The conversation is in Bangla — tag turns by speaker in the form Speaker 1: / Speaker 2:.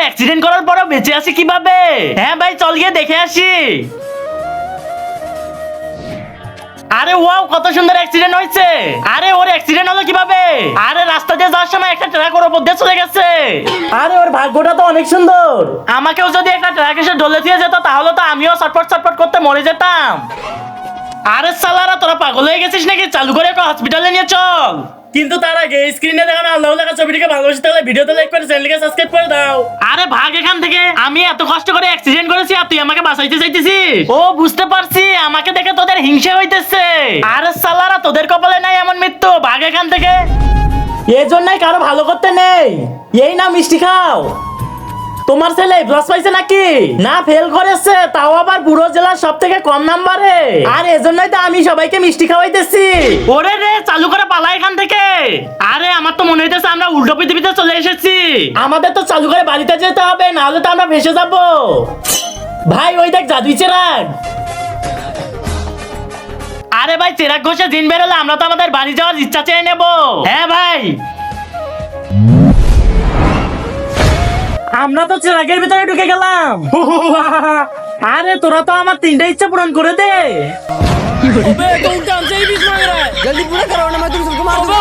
Speaker 1: অ্যাক্সিডেন্ট করার পরেও বেঁচে আছি কিভাবে? হ্যাঁ ভাই, চল গিয়ে দেখে আসি। আরে ওয়াও, কত সুন্দর অ্যাক্সিডেন্ট হয়েছে। আরে ওর অ্যাক্সিডেন্ট হলো কিভাবে? আরে রাস্তা দিয়ে যাওয়ার সময় একটা ট্রাক ওর উপর দিয়ে চলে গেছে। আরে ওর ভাগ্যটা তো অনেক সুন্দর। আমাকেও যদি একটা ট্রাক এসে ডলে দিয়ে যেত তাহলে তো আমিও ছটফট ছটফট করতে মরে যেতাম। আরে সালারা, তোরা পাগল হয়ে গেছিস নাকি? চালু করে একটা হসপিটালে নিয়ে চল। কিন্তু তার আগে স্ক্রিনে দেখানো আল্লাহ লেখা ছবিটিকে ভালোবাসতে হলে ভিডিওতে লাইক করে চ্যানেলকে সাবস্ক্রাইব করে দাও। আরে ভাগ এখান থেকে, আমি এত কষ্ট করে অ্যাক্সিডেন্ট করেছি আর তুই আমাকে বাঁচাইতে চাইতেছিস? ও বুঝতে পারছি, আমাকে দেখে তোদের হিংসা হইতেছে। আরে সালারা, তোদের কপালে নাই এমন মৃত্যু, ভাগ এখান থেকে। এই জন্যই কারো ভালো করতে নেই। এই না মিষ্টি খাও। তোমার ছেলে প্লাস পাইছে নাকি? না, ফেল করেছে, তাও আবার পুরো জেলার সব থেকে কম নাম্বারে। আর এজন্যই তো আমি সবাইকে মিষ্টি খাওয়াইতেছি। ওরে রে, চালু করে পালা এখান থেকে। আরে আমার তো মনে হইতেছে আমরা উল্টো পৃথিবীতে চলে এসেছি। আমাদের তো চালু করে বাড়িতে যেতে হবে, না হলে তো আমরা ভেসে যাব। ভাই ওই দেখ জাদুই চেরাগ। আরে ভাই, চেরাগ ঘষে দিন বেরোলে আমরা তো আমাদের বাড়ি যাওয়ার ইচ্ছা চেয়ে নেব। হ্যাঁ ভাই, আমরা তো চেরাগের ভিতরে ঢুকে গেলাম। আরে তোরা তো আমার তিনটা ইচ্ছা পূরণ করে দে।
Speaker 2: अबे तुम टाइम से ही बीच मांग रहा है जल्दी पूरा करो ना मैं तुम सबको मार दूंगा